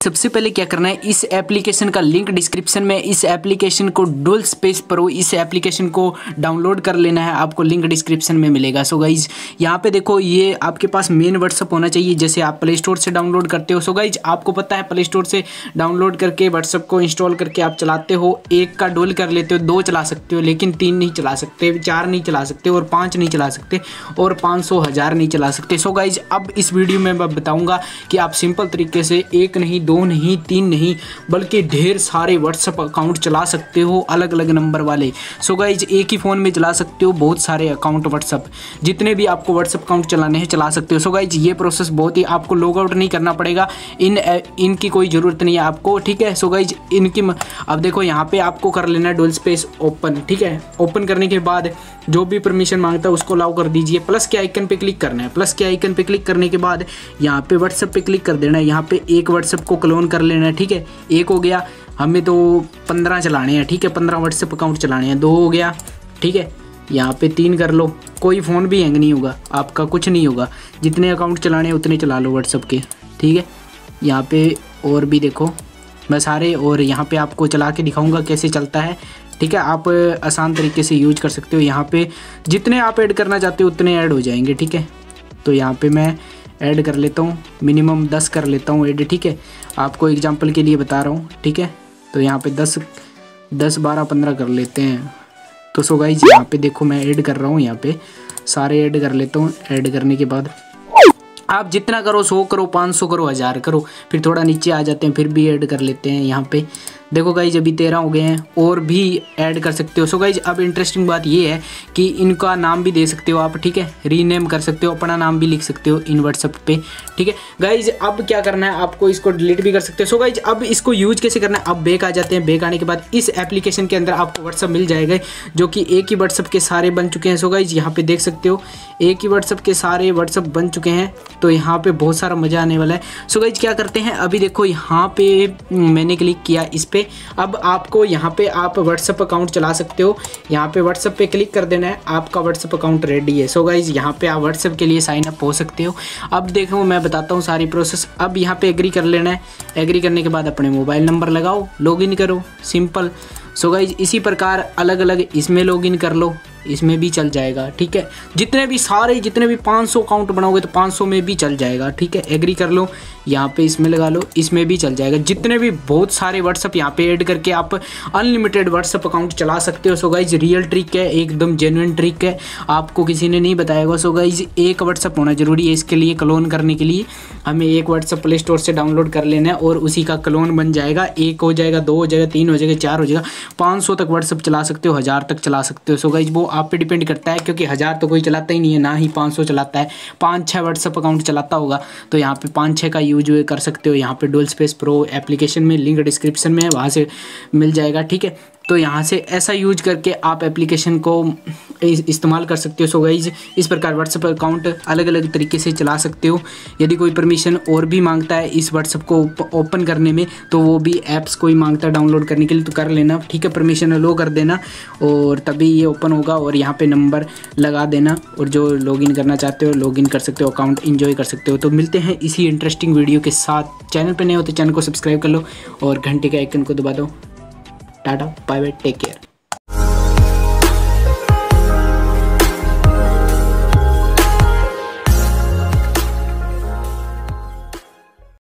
सबसे पहले क्या करना है, इस एप्लीकेशन का लिंक डिस्क्रिप्शन में, इस एप्लीकेशन को डुअल स्पेस प्रो, इस एप्लीकेशन को डाउनलोड कर लेना है, आपको लिंक डिस्क्रिप्शन में मिलेगा। सो गाइज यहाँ पे देखो, ये आपके पास मेन व्हाट्सअप होना चाहिए, जैसे आप प्ले स्टोर से डाउनलोड करते हो। सो गाइज आपको पता है प्ले स्टोर से डाउनलोड करके व्हाट्सअप को इंस्टॉल करके आप चलाते हो, एक का डुअल कर लेते हो, 2 चला सकते हो, लेकिन 3 नहीं चला सकते, 4 नहीं चला सकते, और 5 नहीं चला सकते, और 500 1000 नहीं चला सकते। सो गाइज अब इस वीडियो में मैं बताऊँगा कि आप सिंपल तरीके से 1 नहीं 2 नहीं 3 नहीं बल्कि ढेर सारे व्हाट्सअप अकाउंट चला सकते हो, अलग अलग नंबर वाले। सो गाइज एक ही फ़ोन में चला सकते हो बहुत सारे अकाउंट व्हाट्सअप, जितने भी आपको व्हाट्सअप अकाउंट चलाने हैं चला सकते हो। सो गाइज ये प्रोसेस बहुत ही, आपको लॉग आउट नहीं करना पड़ेगा, इनकी कोई ज़रूरत नहीं है आपको, ठीक है। सो गाइज इनकी अब देखो यहाँ पे आपको कर लेना है डुअल स्पेस ओपन, ठीक है। ओपन करने के बाद जो भी परमिशन मांगता है उसको अलाउ कर दीजिए, प्लस के आइकन पे क्लिक करना है। प्लस के आइकन पे क्लिक करने के बाद यहाँ पे व्हाट्सएप पे क्लिक कर देना है, यहाँ पे एक व्हाट्सएप को क्लोन कर लेना है, ठीक है। एक हो गया, हमें तो 15 चलाने हैं, ठीक है, 15 व्हाट्सएप अकाउंट चलाने हैं। 2 हो गया, ठीक है, यहाँ पे 3 कर लो, कोई फ़ोन भी हैंग नहीं होगा आपका, कुछ नहीं होगा, जितने अकाउंट चलाने हैं उतने चला लो व्हाट्सएप के, ठीक है। यहाँ पे और भी देखो मैं सारे, और यहाँ पे आपको चला के दिखाऊंगा कैसे चलता है, ठीक है। आप आसान तरीके से यूज कर सकते हो, यहाँ पे जितने आप ऐड करना चाहते हो उतने ऐड हो जाएंगे, ठीक है। तो यहाँ पे मैं ऐड कर लेता हूँ, मिनिमम 10 कर लेता हूँ ऐड, ठीक है, आपको एग्जांपल के लिए बता रहा हूँ, ठीक है। तो यहाँ पे 10 12 15 कर लेते हैं। तो सो गाइज यहाँ पे देखो मैं ऐड कर रहा हूँ, यहाँ पे सारे ऐड कर लेता हूँ। ऐड करने के बाद आप जितना करो, 100 करो, 500 करो, 1000 करो, फिर थोड़ा नीचे आ जाते हैं, फिर भी ऐड कर लेते हैं। यहाँ पे देखो गाइज अभी 13 हो गए हैं, और भी ऐड कर सकते हो। सो गाइज अब इंटरेस्टिंग बात ये है कि इनका नाम भी दे सकते हो आप, ठीक है, रीनेम कर सकते हो, अपना नाम भी लिख सकते हो इन व्हाट्सएप पे, ठीक है। गाइज अब क्या करना है, आपको इसको डिलीट भी कर सकते हो। सो गाइज अब इसको यूज कैसे करना है, अब बैक आ जाते हैं। बैक आने के बाद इस एप्लीकेशन के अंदर आपको व्हाट्सएप मिल जाएगा, जो कि एक ही व्हाट्सएप के सारे बन चुके हैं। सो गाइज यहाँ पे देख सकते हो एक ही व्हाट्सएप के सारे व्हाट्सएप बन चुके हैं, तो यहाँ पे बहुत सारा मज़ा आने वाला है। सो गाइज क्या करते हैं, अभी देखो यहाँ पे मैंने क्लिक किया इस पर, अब आपको यहाँ पे आप व्हाट्सएप अकाउंट चला सकते हो। यहाँ पे व्हाट्सएप पे क्लिक कर देना है, आपका व्हाट्सएप अकाउंट रेडी है। सो गाइज यहाँ पे आप व्हाट्सएप के लिए साइन अप हो सकते हो। अब देखो मैं बताता हूँ सारी प्रोसेस। अब यहाँ पे एग्री कर लेना है, एग्री करने के बाद अपने मोबाइल नंबर लगाओ, लॉगिन करो, सिंपल। सो गाइज इसी प्रकार अलग अलग इसमें लॉगिन कर लो, इसमें भी चल जाएगा, ठीक है। जितने भी 500 अकाउंट बनाओगे तो 500 में भी चल जाएगा, ठीक है। एग्री कर लो, यहाँ पे इसमें लगा लो, इसमें भी चल जाएगा। जितने भी बहुत सारे व्हाट्सअप यहाँ पे ऐड करके आप अनलिमिटेड व्हाट्सअप अकाउंट चला सकते हो। सो गाइज रियल ट्रिक है, एकदम जेन्युइन ट्रिक है, आपको किसी ने नहीं बताएगा। सो गाइज एक व्हाट्सअप होना जरूरी है इसके लिए, क्लोन करने के लिए हमें एक व्हाट्सअप प्ले स्टोर से डाउनलोड कर लेना है, और उसी का क्लोन बन जाएगा। 1 हो जाएगा, 2 हो जाएगा, 3 हो जाएगा, 4 हो जाएगा, 500 तक व्हाट्सअप चला सकते हो, 1000 तक चला सकते हो। सो गाइज वो आप पे डिपेंड करता है, क्योंकि 1000 तो कोई चलाता ही नहीं है, ना ही 500 चलाता है, 5-6 व्हाट्सअप अकाउंट चलाता होगा। तो यहाँ पे 5-6 का यूज कर सकते हो। यहाँ पे डुअल स्पेस प्रो एप्लीकेशन में लिंक डिस्क्रिप्शन में है, वहाँ से मिल जाएगा, ठीक है। तो यहाँ से ऐसा यूज करके आप एप्लीकेशन को इस्तेमाल कर सकते हो। सो गाइज इस प्रकार व्हाट्सएप अकाउंट अलग अलग तरीके से चला सकते हो। यदि कोई परमिशन और भी मांगता है इस व्हाट्सएप को ओपन करने में, तो वो भी ऐप्स कोई मांगता है डाउनलोड करने के लिए, तो कर लेना, ठीक है। परमिशन अलो कर देना, और तभी ये ओपन होगा। और यहाँ पे नंबर लगा देना, और जो लॉगिन करना चाहते हो लॉगिन कर सकते हो, अकाउंट इन्जॉय कर सकते हो। तो मिलते हैं इसी इंटरेस्टिंग वीडियो के साथ। चैनल पर नए हो तो चैनल को सब्सक्राइब कर लो, और घंटे के आइकन को दबा दो। Tata bye bye, take care.